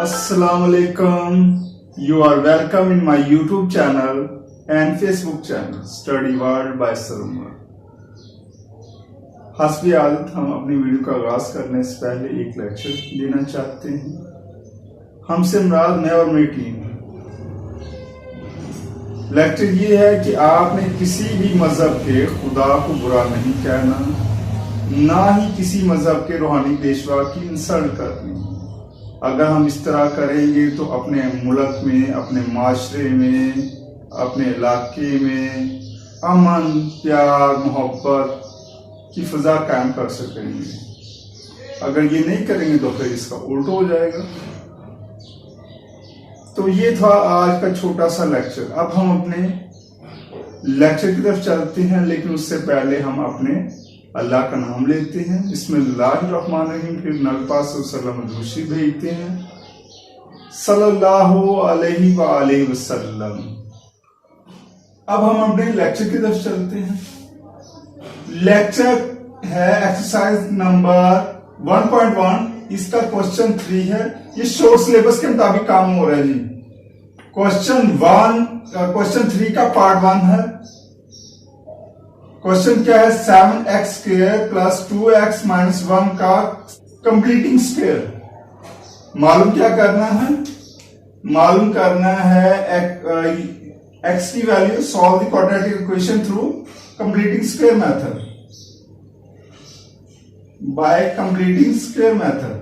Assalamualaikum. You are welcome in my YouTube channel and Facebook channel Study World by Sir Umar. हस्बी आदत हम अपनी video का आगाज करने से पहले एक लेक्चर देना चाहते हैं। हमसे मुराद मैं और मेरी टीम। लेक्चर ये है कि आपने किसी भी मजहब के खुदा को बुरा नहीं कहना, ना ही किसी मजहब के रूहानी पेशवा की इंसल्ट करनी। अगर हम इस तरह करेंगे तो अपने मुल्क में, अपने माशरे में, अपने इलाके में अमन, प्यार, मोहब्बत की फिजा कायम कर सकेंगे। अगर ये नहीं करेंगे तो फिर इसका उल्टा हो जाएगा। तो ये था आज का छोटा सा लेक्चर। अब हम अपने लेक्चर की तरफ चलते हैं, लेकिन उससे पहले हम अपने अल्लाह का नाम लेते हैं। बिस्मिल्लाहिर्रहमानिर्रहीम। फिर नबी पाक सल्लल्लाहु अलैहि वसल्लम भेजते हैं सल्लल्लाहु अलैहि वसल्लम। अब हम अपने लेक्चर की तरफ चलते हैं। लेक्चर है एक्सरसाइज नंबर 1.1। इसका क्वेश्चन 3 है। ये शॉर्ट सिलेबस के मुताबिक काम हो रहा है जी। क्वेश्चन 3 का पार्ट 1 है। क्वेश्चन क्या है? 7x square plus 2x minus 1 का कंप्लीटिंग स्क्वायर। मालूम क्या करना है? मालूम करना है x की value. Solve the quadratic equation through completing square method by completing square method.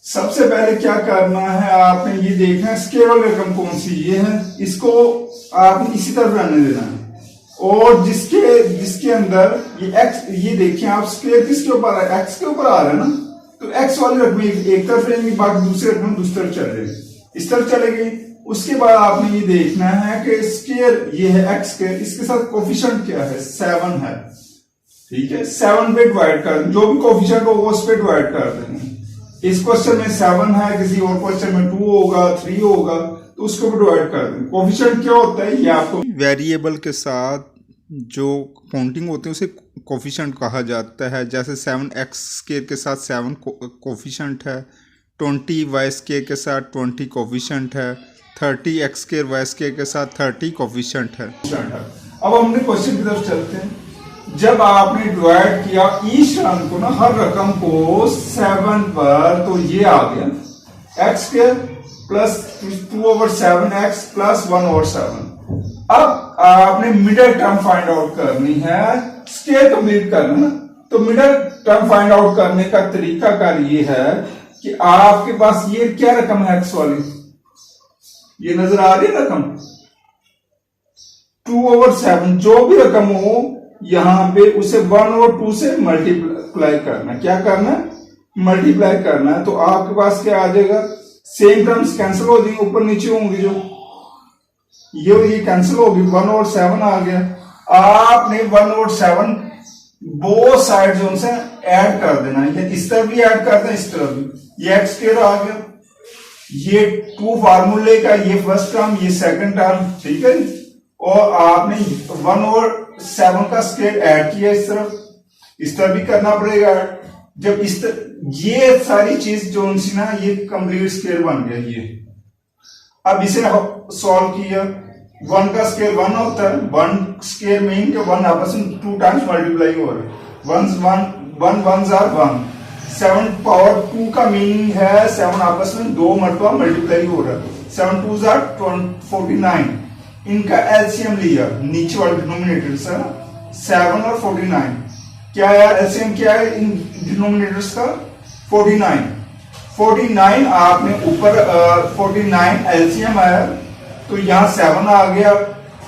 सबसे पहले क्या करना है, आपने ये देखना है स्क्वायर वाली रकम कौन सी ये है, इसको आपने इसी तरफ रहने देना है। और जिसके अंदर ये x, ये देखिए आप स्क्वायर किसके ऊपर है? x के ऊपर आ रहा है ना, तो x वाली रकम एक तरफ रहेंगी, बाकी दूसरी रकम दूसरी तरफ चल जाएगी, इस तरफ चलेगी। उसके बाद आपने ये देखना है कि स्क्वायर ये है x स्क्वायर, इसके साथ कोफिशिएंट क्या है? 7 है। ठीक है, 7 पे डिवाइड कर, जो भी कोफिशिएंट होगा उस पे डिवाइड कर देंगे। इस क्वेश्चन में 7 है, किसी और क्वेश्चन में 2 होगा, 3 होगा, तो उसको भी डिवाइड कर दें। कोफिशिएंट क्या होता है? ये आपको वेरिएबल के साथ जो काउंटिंग होती है उसे कोफिशिएंट कहा जाता है। जैसे 7x स्क्वायर के साथ 7 कोफिशिएंट है, 20y स्क्वायर के साथ 20 कोफिशिएंट है, 30x स्क्वायर y स्क्वायर के साथ 30 कोफिशिएंट है। अब हम अपने क्वेश्चन की तरफ चलते हैं। जब आपने डिवाइड किया ईच टर्म को ना, हर रकम को 7 पर, तो ये आ गया x square plus 2/7x plus 1/7। अब आपने मिडिल टर्म फाइंड आउट करनी है, स्क्वायर कंप्लीट करना ना। तो मिडिल टर्म फाइंड आउट करने का तरीका कार ये है कि आपके पास ये क्या रकम है? x वाली ये नजर आ रही है रकम 2/7। जो भी रकम हो यहां पे उसे 1/2 से मल्टीप्लाई करना। क्या करना है? मल्टीप्लाई करना है। तो आपके पास क्या आ जाएगा? सेम टर्म्स कैंसिल हो जाएंगे, ऊपर नीचे होंगी, जो ये कैंसिल होगी, 1/7 आ गया। आपने 1/7 बोथ साइड जो से ऐड कर देना है। इस तरफ भी ऐड कर दें, इस तरफ भी। ये x स्क्वायर आ गया, ये 2 फार्मूले का, ये फर्स्ट टर्म, ये सेकंड टर्म। ठीक है, और आपने 1/7 का स्क्वायर ऐड किया इस तरफ भी करना पड़ेगा। जब ये सारी चीज जो सी ना, ये कंप्लीट स्क्वायर बन गया ये। अब इसे सॉल्व किया, 1 का स्क्वायर 1 होता है, 1 स्क्वायर मीन के 1 आपस में 2 टाइम्स मल्टीप्लाई हो रहा है। 1 1s are 1। 7 पावर 2 का मीनिंग है 7 आपस में 2 मरतबा मल्टीप्लाई हो रहा है। 7 2s are 49। इनका एलसीएम लिया नीचे वाले डिनोमिनेटर से, 7 और 49। क्या है एलसीएम? क्या है इन डिनोमिनेटर्स का? 49 आपने ऊपर 49 एलसीएम आया, तो यहां 7 आ गया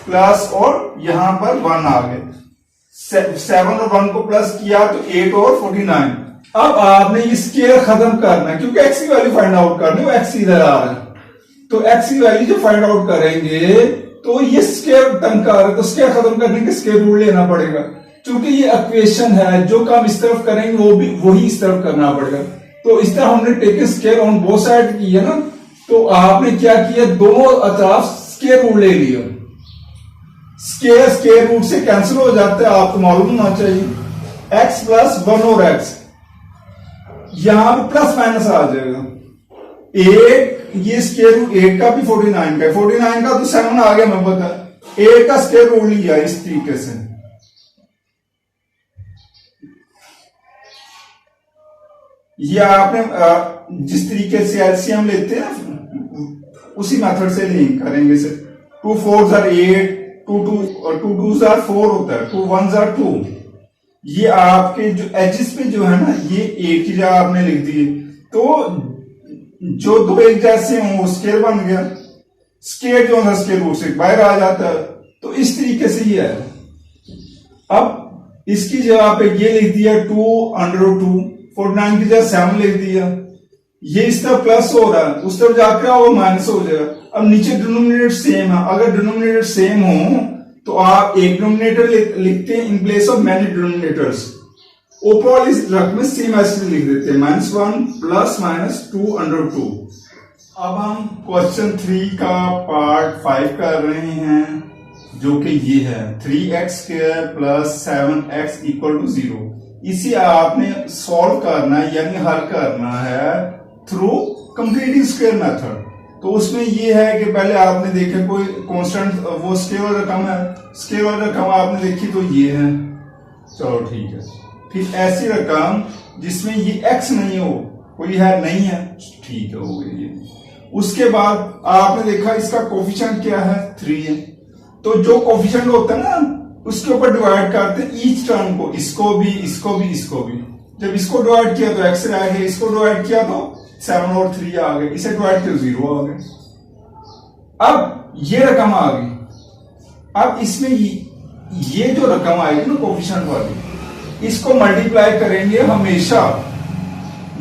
प्लस, और यहां पर 1 आ गया। 7 और 1 को प्लस किया तो 8 और 49। अब आपने स्क्वायर खत्म करना है, क्योंकि x की वैल्यू फाइंड आउट करनी है, वो x इधर आ रहा है। तो एक्स की वैल्यू जो फाइंड आउट करेंगे तो ये स्क्वायर टर्म का आ रहा है, तो स्क्वायर खत्म करने के स्क्वायर रूट लेना पड़ेगा। क्योंकि ये इक्वेशन है, जो काम इस तरफ करेंगे वो भी वही इस तरफ करना पड़ेगा। तो इस तरह हमने taken square on both side की है ना, तो आपने क्या किया, दोनों अतराफ स्क्वायर रूट ले लिया। स्क्वायर स्क्वायर रूट से कैंसिल हो जाता है, आपको मालूम होना चाहिए। एक्स प्लस 1 और एक्स, यहां पे प्लस माइनस आ जाएगा। एक ये स्क्वायर रूट 8 का भी 49 का, 49 का तो 7 आ गया, मैं पता 8 का स्क्वायर रूट लिया इस तरीके से। ये आपने जिस तरीके से एलसीएम लेते हैं उसी मेथड से लिंक करेंगे इसे। 2 4s are 8, 2 2s are 4 होता है, 2 1s are 2। ये आपके जो एजिस पे जो है ना, ये 8 की जगह आपने लिख दी, तो जो दो एक जैसे हों वो स्क्वायर बन गया। स्क्वायर जो है स्क्वायर रूट से बाहर आ जाता है, तो इस तरीके से ये है। अब इसकी जगह पे ये लिख दिया 2√2, 49 की जगह 7 लिख दिया। ये इस तरफ प्लस हो रहा है, उस तरफ जाकर वो माइनस हो जाएगा। अब नीचे डिनोमिनेटर सेम है, अगर डिनोमिनेटर सेम हो तो आप एक डिनोमिनेटर लिखते हैं in place of many denominators. ऊपर वाली रकम में सेम ऐसे लिख देते हैं, -1 प्लस माइनस 2√2। अब हम क्वेश्चन 3 का पार्ट 5 कर रहे हैं, जो कि ये है 3x² प्लस 7x = 0। इसे आपने सॉल्व करना है, यानी हल करना है थ्रू कंप्लीटिंग स्क्वायर मेथड। तो उसमें ये है कि पहले आपने देखे कोई कांस्टेंट, वो स्क्वायर रकम है, स्क्वायर वाली रकम आपने देखी तो ये है, चलो ठीक है। फिर ऐसी रकम जिसमें ये x नहीं हो, कोई है नहीं है, ठीक है, हो गई ये। उसके बाद आपने देखा इसका कोफिशिएंट क्या है, 3 है। तो जो कोफिशिएंट होता है ना, उसके ऊपर डिवाइड करते हैं ईच टर्म को, इसको भी, इसको भी, इसको भी। जब इसको डिवाइड किया तो x आ गया, इसको डिवाइड किया तो 7 और 3 आ गए, इसे डिवाइड किया 0 आ गए। अब ये रकम आ गई। अब इसमें ये जो रकम आएगी ना कोफिशिएंट वाली, इसको मल्टीप्लाई करेंगे हमेशा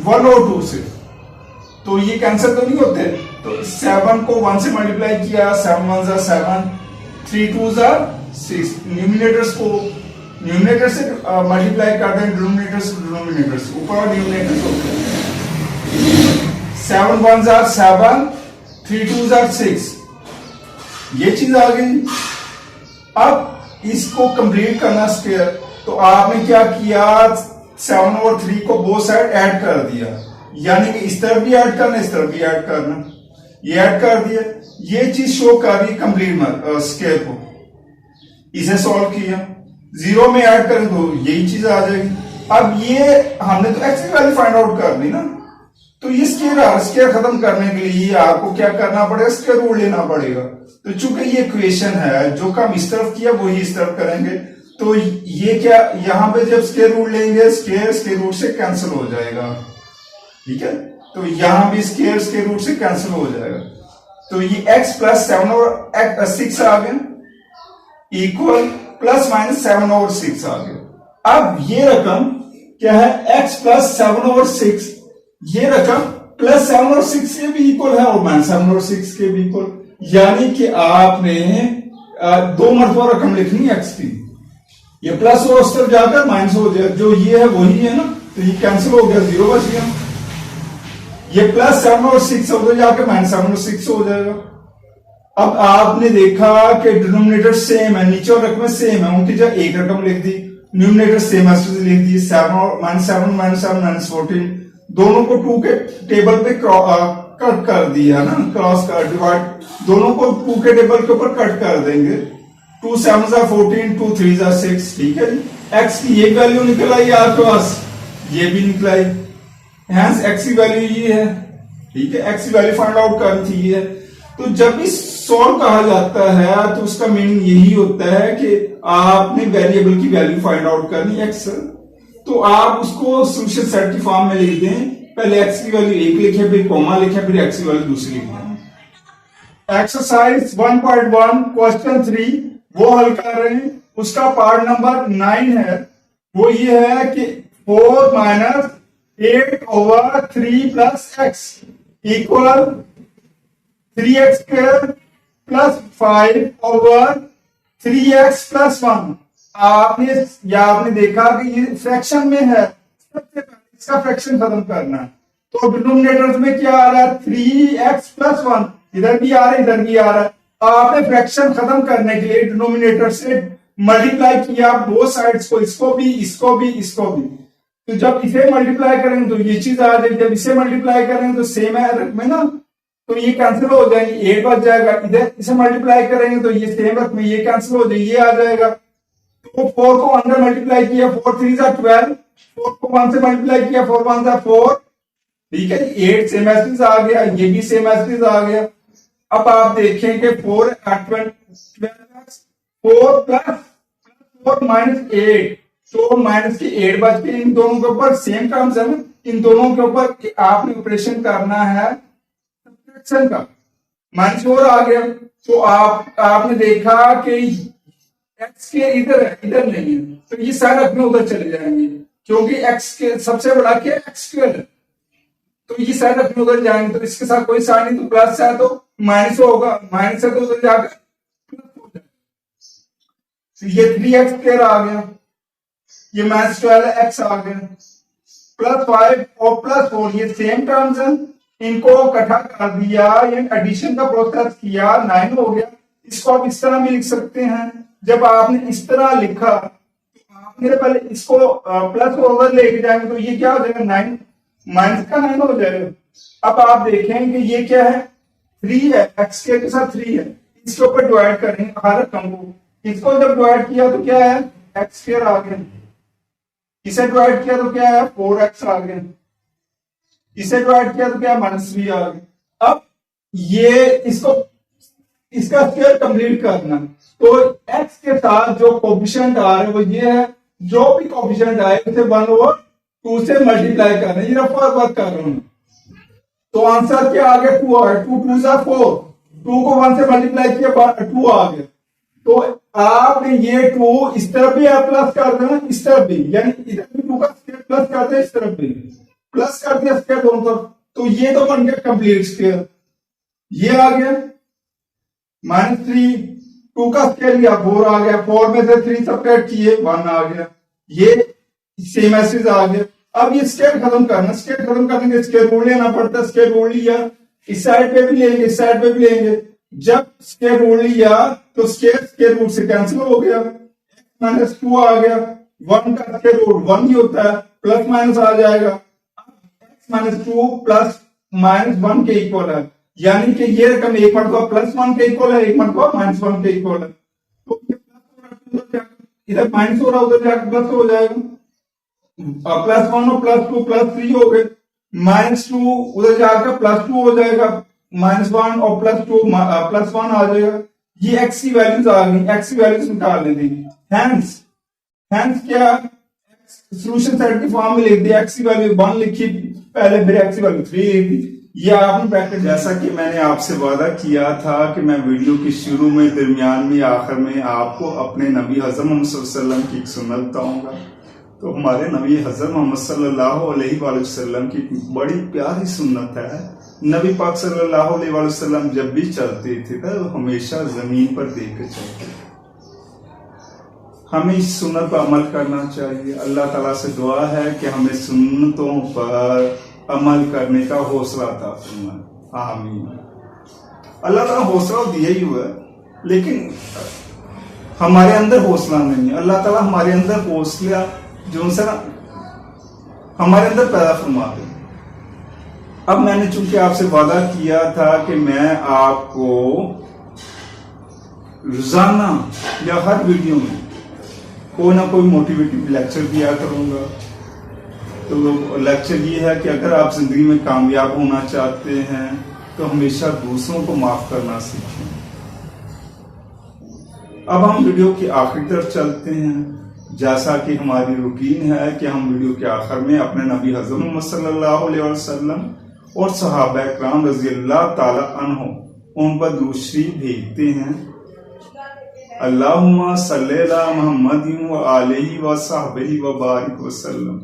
1 और 2 से, तो ये कैंसिल तो नहीं होते। तो 7 को 1 से मल्टीप्लाई किया, 7 1s are 7, 3 2s are 6। Numerators को न्यूमिनेटर से मल्टीप्लाई करते हैं, डिनोमिनेटर्स को डिनोमिनेटर्स, ऊपर डिनोमिनेटर्स होते हैं। 7 1s are 7, 3 2s are 6, ये चीज आ गई। अब इसको कंप्लीट करना स्क्वायर, तो आपने क्या किया, 7 और 3 को बोथ साइड ऐड कर दिया, यानी कि इस तरफ भी ऐड करना, इस तरफ भी ऐड करना, ये ऐड कर दिया। ये चीज शो कर रही कंप्लीट स्क्वायर को। इसे सॉल्व किया, 0 में ऐड करें तो यही चीज आ जाएगी। अब ये हमने तो एक्स की वैल्यू फाइंड आउट कर दी ना, तो ये स्क्वायर खत्म करने के लिए आपको क्या करना पड़ेगा, स्क्वायर रूट लेना पड़ेगा। तो चूंकि ये इक्वेशन है, जो काम इस तरफ किया वही इस तरफ करेंगे, तो ये क्या, यहां पे जब स्क्वायर रूट लेंगे, स्क्वायर रूट से कैंसिल हो जाएगा, ठीक है। तो यहां भी स्क्वायर रूट से कैंसिल हो जाएगा। तो ये x प्लस 7 और 6 आ गया, इक्वल प्लस माइनस 7 और 6 आ गया। अब ये रकम क्या है, x प्लस 7 और 6, ये रकम प्लस 7 और 6 के भी इक्वल है और माइनस 7 और 6 के भी इक्वल, यानी कि आपने 2 मरतबा रकम लिखनी है x की। ये प्लस और उस तरफ जाकर माइनस हो जाए, जो ये है वही है ना, तो ये कैंसिल हो गया, 0 बच गया। ये प्लस 7 और 6 उधर जाकर माइनस 7 और 6 हो जाएगा। अब आपने देखा कि डिनोमिनेटर सेम है, नीचे और रकमें सेम है, उनकी जगह एक रकम लिख दी, न्यूमिनेटर सेम ऐसे लिख दी, 7 और -7 -7 -14, दोनों को 2 के टेबल पे कट कर दिया ना, क्रॉस कर डिवाइड, दोनों को 2 के टेबल के ऊपर कट कर देंगे। 2 7s are 14, 2 3s are 6, ठीक है जी। x की ये वैल्यू निकल आई आपके पास, ये भी निकल आई, हैंस x की वैल्यू ये है, ठीक है। x की वैल्यू फाइंड आउट करनी थी ये। तो जब भी सॉल्व कहा जाता है तो उसका मीनिंग यही होता है कि आपने वेरिएबल की वैल्यू फाइंड आउट करनी x, तो आप उसको सोल्यूशन सेट की फॉर्म में लिख दें, पहले x की वैल्यू 1 लिखे, फिर कॉमा लिखे, फिर x की वैल्यू दूसरी लिख दें। एक्सरसाइज 1.1 क्वेश्चन 3 वो हल कर रहे हैं, उसका पार्ट नंबर 9 है। वो ये है कि 4 - 8/3 + x = 3x square plus 5/3x+1। आपने देखा कि ये फ्रैक्शन में है, सबसे पहले इसका फ्रैक्शन खत्म करना है। तो डिनोमिनेटर में क्या आ रहा है, 3x+1, इधर भी आ रहा है इधर भी आ रहा है। आपने फ्रैक्शन खत्म करने के लिए डिनोमिनेटर से मल्टीप्लाई किया बोथ साइड्स को, इसको भी इसको भी इसको भी। तो जब इसे मल्टीप्लाई करेंगे तो ये चीज आ जाएगी, जब इसे मल्टीप्लाई करेंगे तो सेम है रकम में ना, तो ये कैंसिल हो जाएंगे, 8 बच जाएगा। इधर इसे मल्टीप्लाई करेंगे तो ये सेम रकम में ये कैंसिल हो जाएगी, ये आ जाएगा। तो 4 को अंदर मल्टीप्लाई किया, 4 3 सा 12, 4 को 1 से मल्टीप्लाई किया, 4 1 सा 4, ठीक है। 8 सेम एज आ गया, ये भी सेम एज आ गया। अब आप देखेंगे 4 प्लस 4 माइनस 8, तो माइनस के 8 बच के इन दोनों के ऊपर सेम टर्म्स है ना, इन दोनों के ऊपर आपने ऑपरेशन करना है सब्ट्रैक्शन का। -4 आ गया, तो आपने देखा कि x के इधर है इधर नहीं है, तो ये सारे अपने उधर चले जाएंगे, क्योंकि x के सबसे बड़ा क्या x2 है, तो ये सारे अपने उधर जाएंगे। तो इसके साथ कोई साइन नहीं, तो प्लस है तो माइनस होगा, माइनस है तो उधर जाकर प्लस हो जाएगा। तो ये 3x² आ गया, ये -12x आ गया, +5 और +4 ये सेम टर्म्स हैं, इनको इकट्ठा कर दिया, ये एडिशन का प्रोसेस किया, 9 हो गया। इसको आप इस तरह भी लिख सकते हैं। जब आपने इस तरह लिखा तो आपने पहले इसको प्लस और उधर लेके जाएंगे, तो ये क्या हो जाएगा, 9 माइनस का 9 हो जाएगा। अब आप देखें कि ये क्या है, 3 है, x² के साथ 3 है, इसके ऊपर डिवाइड करेंगे हर रकम को। इसको जब डिवाइड किया तो क्या है, x² आ गया, इसे डिवाइड किया तो क्या है, 4x आ गया, इसे डिवाइड किया तो क्या है, -3 आ गया। अब ये इसका स्क्वायर कंप्लीट करना, तो x के साथ जो कोफिशिएंट आ रहे हैं वो ये है, जो भी कोफिशिएंट आए उसे 1/2 से मल्टीप्लाई करना है, ये रफा बात कर रहा हूं। तो आंसर क्या आ गया, 2 आ गया, 2 2 सा 4, 2 को 1 से मल्टीप्लाई किया 2 आ गया। तो आपने ये 2 इस तरफ भी आप प्लस कर देना, इस तरफ भी, यानी इधर भी 2 का स्क्वायर प्लस करते हैं, इस तरफ भी प्लस कर दिया स्क्वायर दोनों तरफ, तो ये तो बन गया कंप्लीट स्क्वायर। ये आ गया -3, 2 का स्क्वायर लिया 4 आ गया, 4 में से 3 सब्ट्रैक्ट किए 1 आ गया, ये सेम एसिड आ गया। अब ये स्क्वायर खत्म करना, स्क्वायर खत्म करने के स्क्वायर रूट लेना पड़ता है, स्क्वायर रूट लिया, इस साइड पे भी लेंगे इस साइड पे भी लेंगे। जब स्क्वायर रूट लिया तो स्क्वायर रूट से कैंसिल हो गया, -2 आ गया, 1 का स्क्वायर रूट 1 ही होता है, प्लस माइनस आ जाएगा, -2 प्लस -1 के इक्वल है, यानी कि ये रकम एक मरतबा +1 के इक्वल है, एक मरतबा -1 के इक्वल है। तो इधर माइनस हो रहा है, उधर जाकर प्लस हो जाएगा, +1 और +2 +3 हो गए, -2 उधर जाकर +2 हो जाएगा, -1 और +2 +1 आ जाएगा। ये x की वैल्यूज आ गई, x की वैल्यूज निकालने दी। हैंस क्या सोल्यूशन सेट की फॉर्म में लिख दिया, x की वैल्यू 1 लिखी पहले, फिर x की वैल्यू 3 लिख दी। ये आपने ब्रैकेट, जैसा कि मैंने आपसे वादा किया था कि मैं वीडियो के शुरू में, दरमियान में, आखिर में आपको अपने नबी हज़रत मोहम्मद सल्लल्लाहु अलैहि वसल्लम की एक सुन्नत बताऊंगा। तो हमारे नबी हज़रत मोहम्मद सल्लल्लाहु अलैहि वसल्लम की बड़ी प्यारी सुन्नत है। नबी पाक सल्लल्लाहु अलैहि वसल्लम जब भी चलते थे तो हमेशा जमीन पर देख के चलते। हमें इस सुन्नत पर अमल करना चाहिए। अल्लाह ताला से दुआ है कि हमें सुन्नतों पर अमल करने का हौसला अता फरमाए, आमीन। अल्लाह ताला हौसला दिया ही हुआ है, लेकिन हमारे अंदर हौसला नहीं है। अल्लाह ताला हमारे अंदर हौसला जो से ना हमारे अंदर पैदा फरमा दे। अब मैंने चूंकि आपसे वादा किया था कि मैं आपको रोजाना या हर वीडियो में कोई ना कोई मोटिवेटिव लेक्चर दिया करूंगा। तो लेक्चर ये है कि अगर आप जिंदगी में कामयाब होना चाहते हैं तो हमेशा दूसरों को माफ करना सीखें। अब हम वीडियो की आखिरी तरफ चलते हैं। जैसा कि हमारी रूटीन है कि हम वीडियो के आखिर में अपने नबी हज़रत मोहम्मद सल्लल्लाहु अलैहि वसल्लम और सहाबा इकराम रज़ियल्लाहु ताला अन्हुम उन पर दुरूद शरीफ भेजते हैं। अल्लाहुम्मा सल्ली अला मुहम्मदिन व आलिहि व सहबिहि व बारिक वसल्लम।